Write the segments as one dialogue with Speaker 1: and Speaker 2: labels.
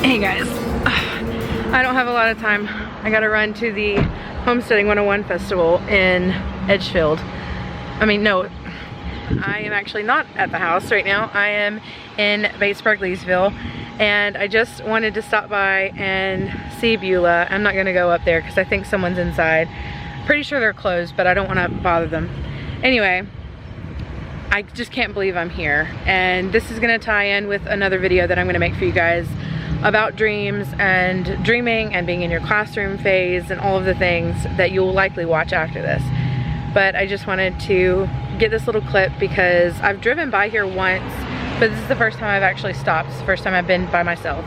Speaker 1: Hey guys, I don't have a lot of time. I gotta run to the Homesteading 101 Festival in Edgefield. I mean, no, I am actually not at the house right now. I am in Batesburg, Leesville, and I just wanted to stop by and see Beulah. I'm not gonna go up there because I think someone's inside. Pretty sure they're closed, but I don't wanna bother them. Anyway, I just can't believe I'm here. And this is gonna tie in with another video that I'm gonna make for you guys about dreams and dreaming and being in your classroom phase and all of the things that you'll likely watch after this. But I just wanted to get this little clip because I've driven by here once, but this is the first time I've actually stopped. It's the first time I've been by myself.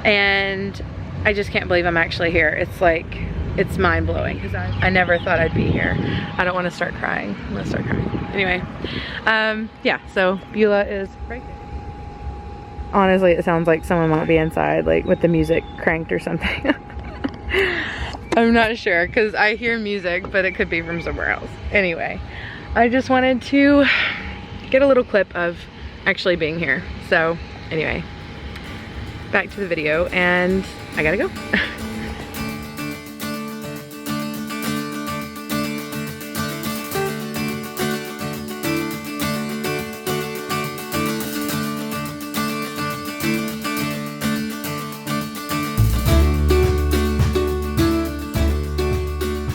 Speaker 1: And I just can't believe I'm actually here. It's like, it's mind-blowing because I never thought I'd be here. I don't want to start crying. I'm gonna start crying. Anyway, yeah, so Beulah is right there. Honestly, it sounds like someone might be inside, like with the music cranked or something. I'm not sure because I hear music, but it could be from somewhere else. Anyway, I just wanted to get a little clip of actually being here. So anyway, back to the video, and I gotta go.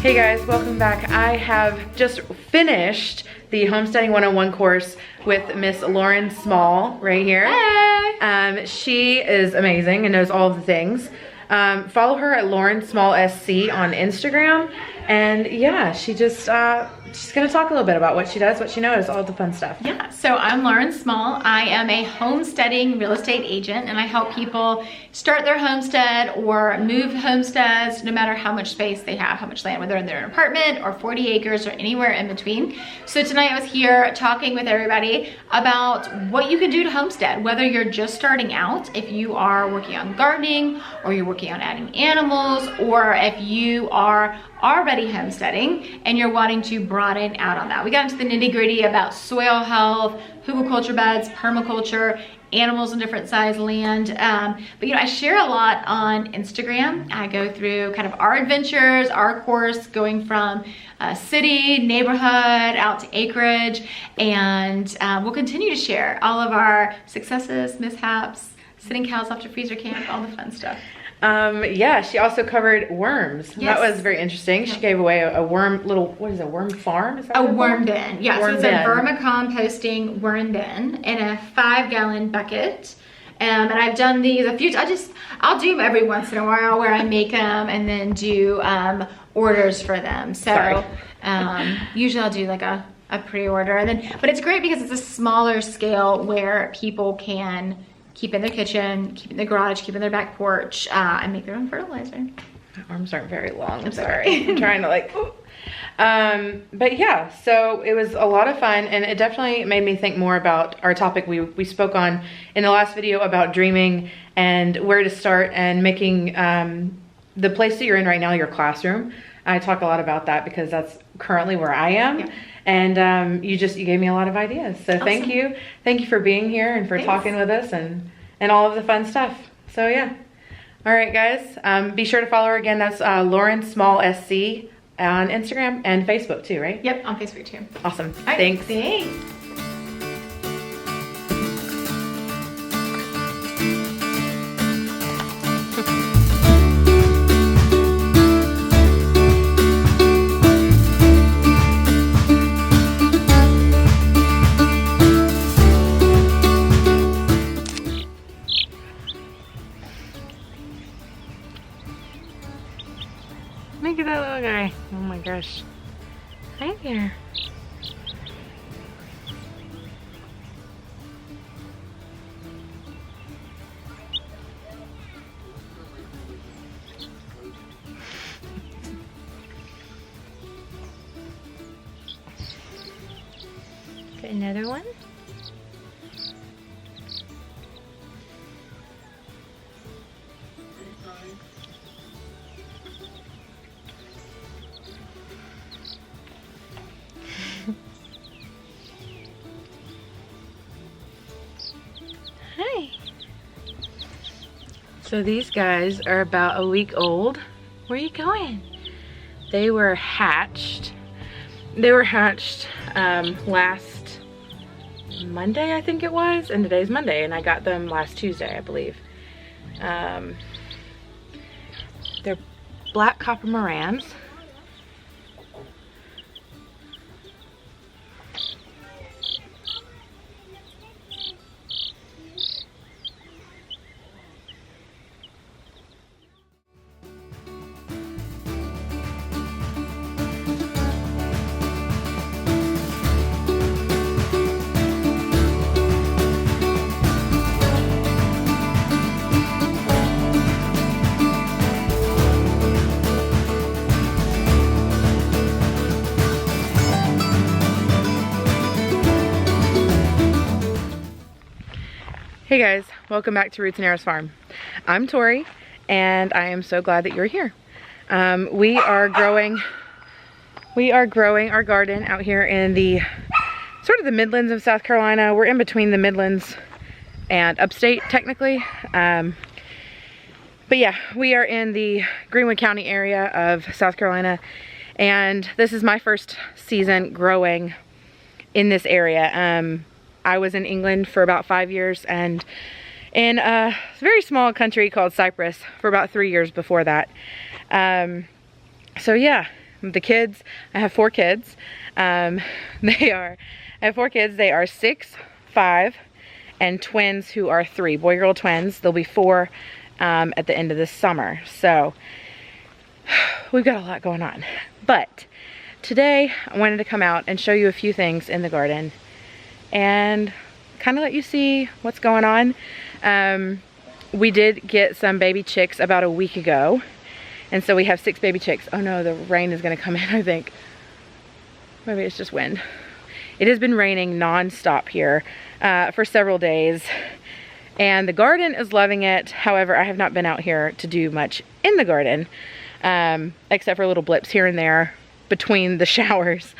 Speaker 1: Hey guys, welcome back. I have just finished the Homesteading 101 course with Miss Lauren Small right here. Hey! She is amazing and knows all of the things. Follow her at Lauren Small SC on Instagram. And yeah, she just, she's gonna talk a little bit about what she does, what she knows, all the fun stuff.
Speaker 2: Yeah, so I'm Lauren Small. I am a homesteading real estate agent, and I help people start their homestead or move homesteads no matter how much space they have, how much land, whether they're in an apartment or 40 acres or anywhere in between. So tonight I was here talking with everybody about what you can do to homestead, whether you're just starting out, if you are working on gardening, or you're working on adding animals, or if you are already homesteading and you're wanting to broaden out on that. We got into the nitty-gritty about soil health, hugelkultur beds, permaculture, animals in different size land. But you know, I share a lot on Instagram. I go through kind of our adventures, our course going from city, neighborhood, out to acreage, and we'll continue to share all of our successes, mishaps, sitting cows off to freezer camp, all the fun stuff.
Speaker 1: Yeah, she also covered worms. Yes. That was very interesting. She gave away a worm, little, what is it, worm farm? Is that
Speaker 2: a worm bin. Yeah,
Speaker 1: worm
Speaker 2: so it's
Speaker 1: bin.
Speaker 2: A vermicomposting worm bin in a 5-gallon bucket. And I've done these a few, I'll do them every once in a while where I make them and then do orders for them. So usually I'll do like a pre-order, and then, but it's great because it's a smaller scale where people can keep in their kitchen, keep in their garage, keep in their back porch, and make their own fertilizer.
Speaker 1: My arms aren't very long, I'm sorry. I'm trying to like, but yeah, so it was a lot of fun, and it definitely made me think more about our topic we spoke on in the last video about dreaming and where to start and making the place that you're in right now your classroom. I talk a lot about that because that's currently where I am. Yeah. And you gave me a lot of ideas. So awesome. Thank you for being here and for talking with us and all of the fun stuff. So yeah. All right, guys. Be sure to follow her again. That's Lauren Small SC on Instagram and Facebook too, right?
Speaker 2: Yep, on Facebook too.
Speaker 1: Awesome.
Speaker 2: Right,
Speaker 1: thanks.
Speaker 2: Thanks.
Speaker 1: Look at that little guy. Oh my gosh. Hi there. Got another one? So these guys are about a week old. Where are you going? They were hatched. They were hatched last Monday, I think it was, and today's Monday, and I got them last Tuesday, I believe. They're black copper Morans. Hey guys, welcome back to Roots and Arrows Farm. I'm Tori, and I am so glad that you're here. We are growing our garden out here in the sort of the Midlands of South Carolina. We're in between the Midlands and upstate, technically. But yeah, we are in the Greenwood County area of South Carolina, and this is my first season growing in this area. I was in England for about 5 years and in a very small country called Cyprus for about 3 years before that. So yeah, the kids, I have 4 kids. I have 4 kids. They are 6, 5, and twins who are 3, boy-girl twins. They'll be 4 at the end of this summer. So we've got a lot going on. But today I wanted to come out and show you a few things in the garden and kind of let you see what's going on. We did get some baby chicks about a week ago, and so we have 6 baby chicks. Oh no, the rain is gonna come in, I think. Maybe it's just wind. It has been raining non-stop here for several days, and the garden is loving it. However, I have not been out here to do much in the garden, except for little blips here and there between the showers.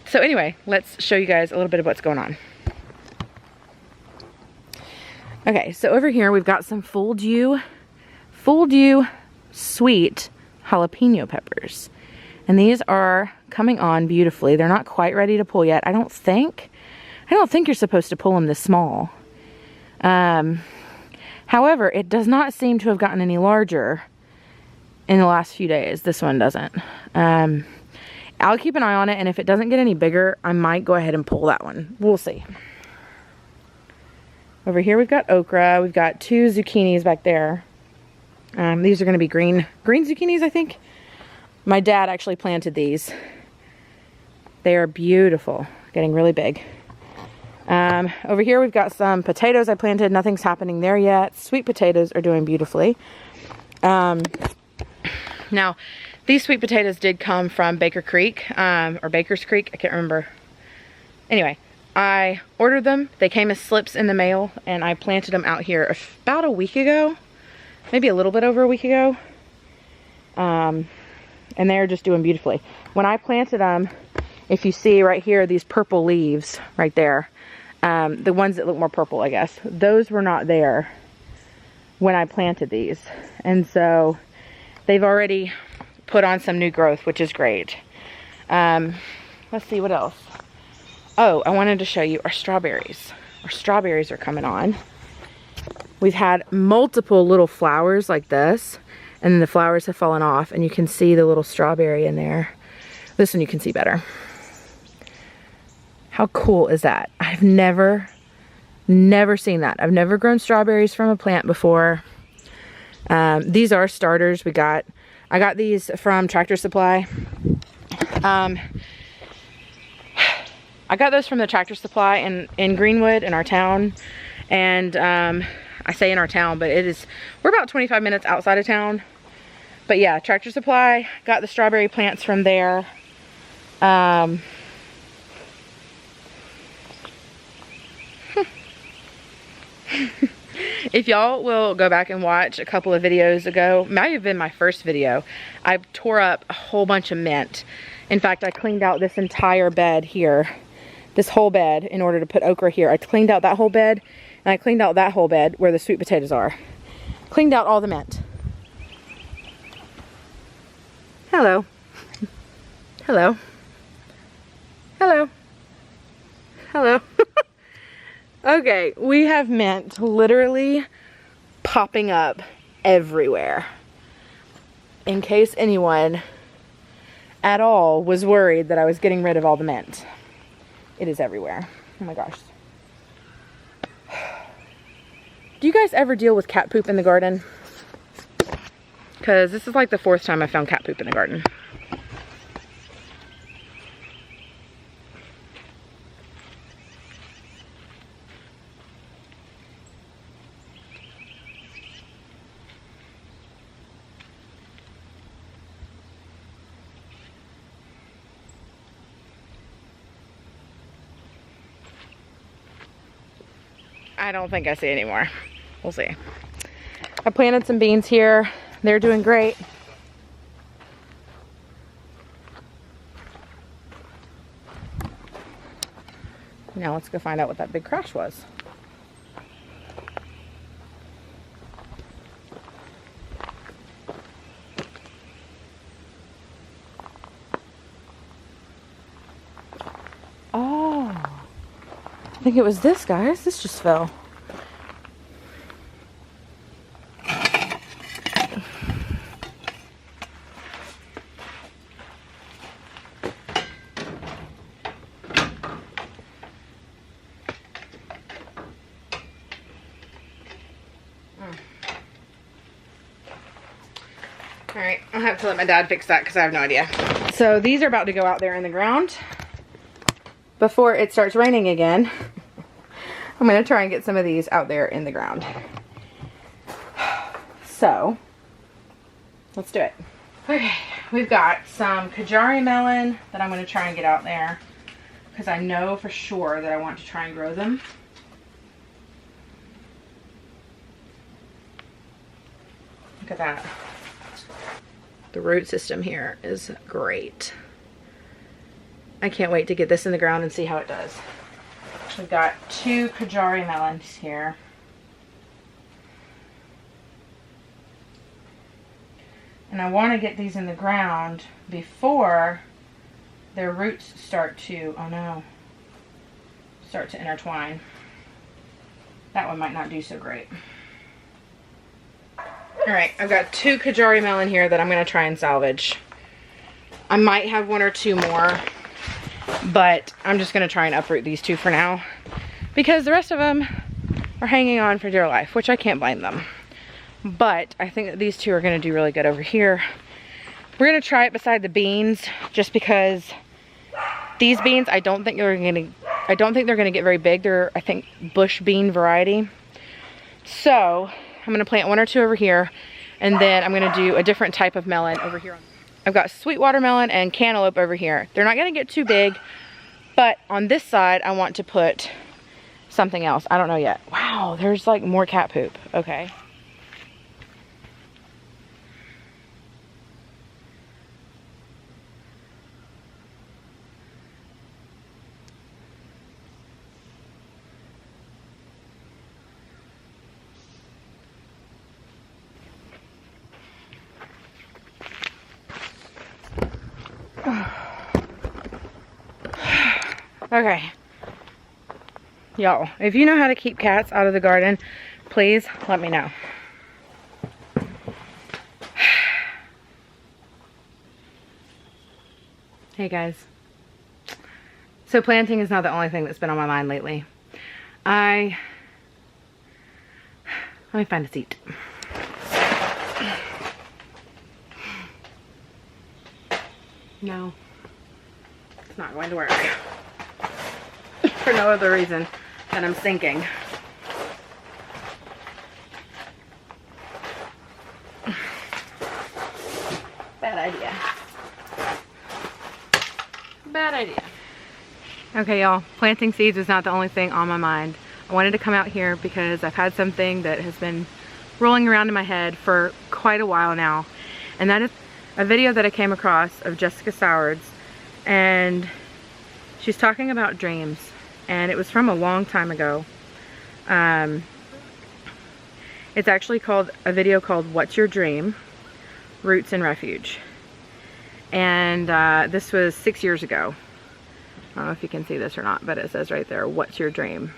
Speaker 1: So anyway, let's show you guys a little bit of what's going on. Okay, so over here we've got some full dew sweet jalapeno peppers. And these are coming on beautifully. They're not quite ready to pull yet. I don't think you're supposed to pull them this small. However, it does not seem to have gotten any larger in the last few days. This one doesn't. I'll keep an eye on it, and if it doesn't get any bigger, I might go ahead and pull that one. We'll see. Over here we've got okra. We've got 2 zucchinis back there. These are going to be green zucchinis, I think. My dad actually planted these. They are beautiful, getting really big. Over here we've got some potatoes I planted. Nothing's happening there yet. Sweet potatoes are doing beautifully. Now, these sweet potatoes did come from Baker's Creek, I can't remember. Anyway, I ordered them. They came as slips in the mail, and I planted them out here about a week ago, maybe a little bit over a week ago. And they're just doing beautifully. When I planted them, if you see right here, these purple leaves right there, the ones that look more purple, I guess, those were not there when I planted these. And so they've already put on some new growth, which is great. Let's see what else. Oh, I wanted to show you our strawberries. Our strawberries are coming on. We've had multiple little flowers like this, and then the flowers have fallen off, and you can see the little strawberry in there. This one you can see better. How cool is that? I've never seen that. I've never grown strawberries from a plant before. These are starters. I got these from Tractor Supply. I got those from the Tractor Supply in Greenwood, in our town. And I say in our town, but we're about 25 minutes outside of town. But yeah, Tractor Supply, got the strawberry plants from there. If y'all will go back and watch a couple of videos ago, might have been my first video, I tore up a whole bunch of mint. In fact, I cleaned out this entire bed here, this whole bed, in order to put okra here. I cleaned out that whole bed, and I cleaned out that whole bed where the sweet potatoes are. cleaned out all the mint. Hello. Hello. Hello. Hello. Okay, we have mint literally popping up everywhere. In case anyone at all was worried that I was getting rid of all the mint. It is everywhere. Oh my gosh. Do you guys ever deal with cat poop in the garden? Because this is like the 4th time I found cat poop in the garden. I don't think I see any more. We'll see. I planted some beans here. They're doing great. Now let's go find out what that big crash was. Oh, I think it was this, guys. This just fell. Alright, I'll have to let my dad fix that because I have no idea. So these are about to go out there in the ground before it starts raining again. I'm going to try and get some of these out there in the ground. So, let's do it. Okay, we've got some Kajari melon that I'm going to try and get out there because I know for sure that I want to try and grow them. Look at that. The root system here is great. I can't wait to get this in the ground and see how it does. We've got 2 Kajari melons here. And I want to get these in the ground before their roots start to, oh no, start to intertwine. That one might not do so great. Alright, I've got 2 Kajari melon here that I'm going to try and salvage. I might have 1 or 2 more, but I'm just going to try and uproot these 2 for now because the rest of them are hanging on for dear life, which I can't blame them. But I think that these 2 are going to do really good over here. We're going to try it beside the beans just because these beans I don't think they're going to get very big. They're, I think, bush bean variety. So I'm going to plant 1 or 2 over here, and then I'm going to do a different type of melon over here. I've got sweet watermelon and cantaloupe over here. They're not going to get too big, but on this side I want to put something else. I don't know yet. Wow, there's like more cat poop. Okay. Okay, y'all, if you know how to keep cats out of the garden, please let me know. Hey guys, so planting is not the only thing that's been on my mind lately. Let me find a seat. No, it's not going to work. For no other reason than I'm sinking. Bad idea. Bad idea. Okay, y'all, planting seeds is not the only thing on my mind. I wanted to come out here because I've had something that has been rolling around in my head for quite a while now, and that is a video that I came across of Jessica Sowards, and she's talking about dreams. And it was from a long time ago. And It's actually called a video called What's Your Dream? Roots and Refuge. And this was 6 years ago. I don't know if you can see this or not, but it says right there, what's your dream?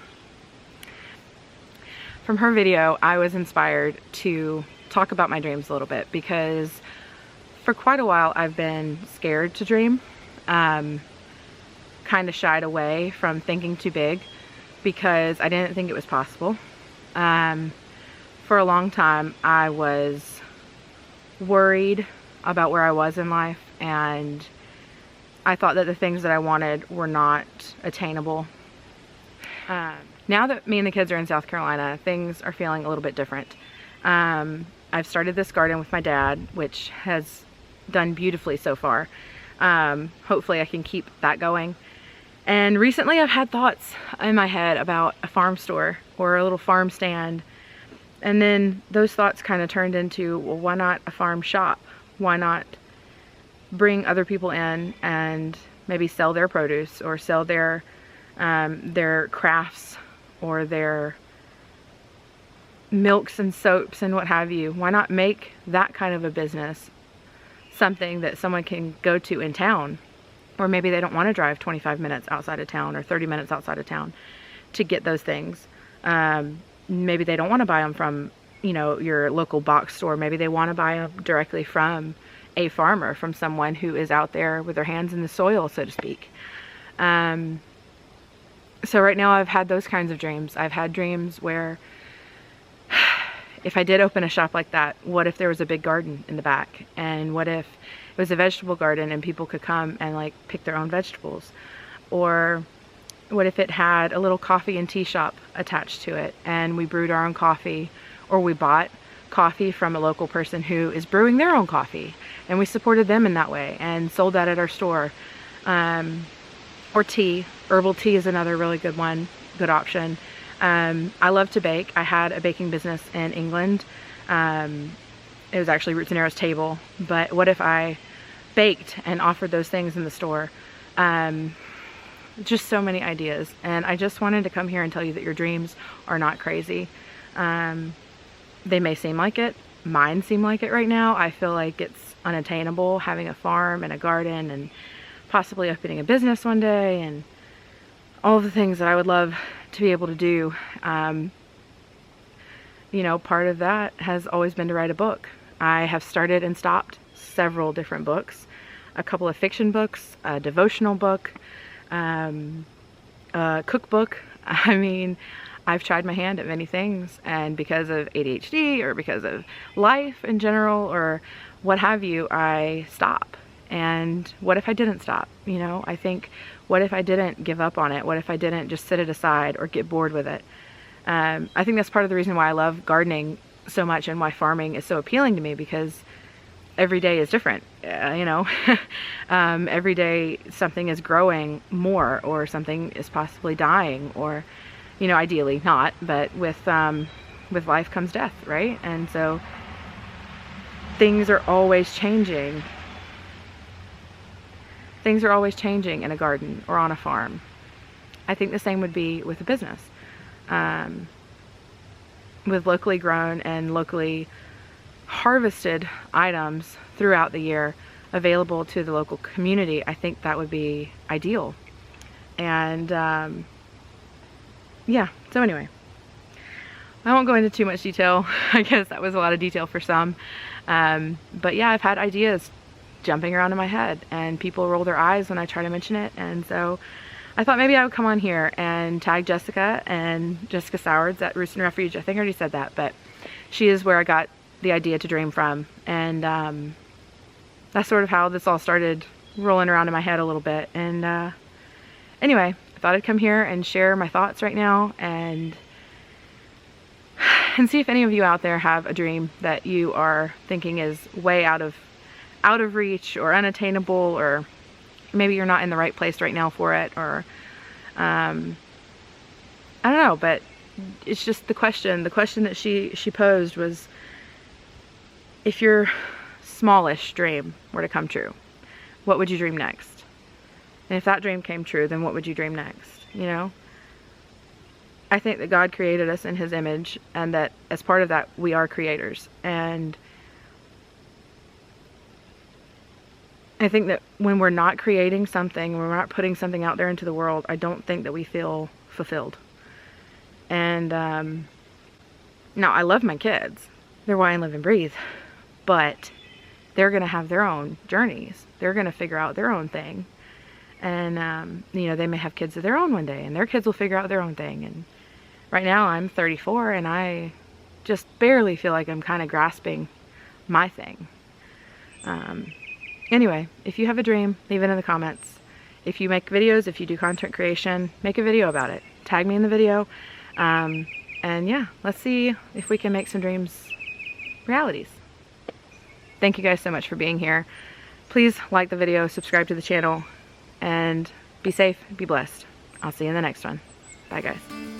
Speaker 1: From her video, I was inspired to talk about my dreams a little bit, because for quite a while I've been scared to dream. Kind of shied away from thinking too big because I didn't think it was possible. For a long time I was worried about where I was in life, and I thought that the things that I wanted were not attainable. Now that me and the kids are in South Carolina, things are feeling a little bit different. I've started this garden with my dad, which has done beautifully so far. Hopefully I can keep that going. And recently I've had thoughts in my head about a farm store or a little farm stand. And then those thoughts kind of turned into, well, why not a farm shop? Why not bring other people in and maybe sell their produce, or sell their crafts, or their milks and soaps and what have you? Why not make that kind of a business something that someone can go to in town? Or maybe they don't want to drive 25 minutes outside of town or 30 minutes outside of town to get those things. Maybe they don't want to buy them from, you know, your local box store. Maybe they want to buy them directly from a farmer, from someone who is out there with their hands in the soil, so to speak. So right now I've had those kinds of dreams. I've had dreams where if I did open a shop like that, what if there was a big garden in the back? And what if it was a vegetable garden and people could come and like pick their own vegetables? Or what if it had a little coffee and tea shop attached to it, and we brewed our own coffee, or we bought coffee from a local person who is brewing their own coffee, and we supported them in that way and sold that at our store. Or tea. Herbal tea is another really good one, good option. I love to bake. I had a baking business in England. It was actually Roots and Arrows Table, but what if I baked and offered those things in the store? Just so many ideas, and I just wanted to come here and tell you that your dreams are not crazy. They may seem like it. Mine seem like it right now. I feel like it's unattainable, having a farm and a garden and possibly opening a business one day, and all of the things that I would love to be able to do. You know, part of that has always been to write a book. I have started and stopped several different books, a couple of fiction books, a devotional book, a cookbook. I mean, I've tried my hand at many things, and because of ADHD or because of life in general or what have you, I stop. And what if I didn't stop? You know, I think, what if I didn't give up on it? What if I didn't just sit it aside or get bored with it? I think that's part of the reason why I love gardening so much and why farming is so appealing to me, because every day is different. You know, every day something is growing more, or something is possibly dying, or, you know, ideally not, but with life comes death, right? And so things are always changing. Things are always changing in a garden or on a farm. I think the same would be with a business. With locally grown and locally harvested items throughout the year available to the local community, I think that would be ideal. And yeah, so anyway, I won't go into too much detail. I guess that was a lot of detail for some. But yeah, I've had ideas jumping around in my head, and people roll their eyes when I try to mention it. And so I thought maybe I would come on here and tag Jessica and Jessica Sowards at Roots and Refuge. I think I already said that, but she is where I got the idea to dream from. And that's sort of how this all started rolling around in my head a little bit. And anyway, I thought I'd come here and share my thoughts right now, and see if any of you out there have a dream that you are thinking is way out of reach or unattainable, or maybe you're not in the right place right now for it, or I don't know, but it's just the question that she posed was, if your smallish dream were to come true, what would you dream next? And if that dream came true, then what would you dream next? You know, I think that God created us in his image, and that as part of that, we are creators. And I think that when we're not creating something, when we're not putting something out there into the world, I don't think that we feel fulfilled. And now, I love my kids. They're why I live and breathe. But they're going to have their own journeys. They're going to figure out their own thing. And, you know, they may have kids of their own one day, and their kids will figure out their own thing. And right now, I'm 34, and I just barely feel like I'm kind of grasping my thing. Anyway, if you have a dream, leave it in the comments. If you make videos, if you do content creation, make a video about it. Tag me in the video. And yeah, let's see if we can make some dreams realities. Thank you guys so much for being here. Please like the video, subscribe to the channel, and be safe, be blessed. I'll see you in the next one. Bye guys.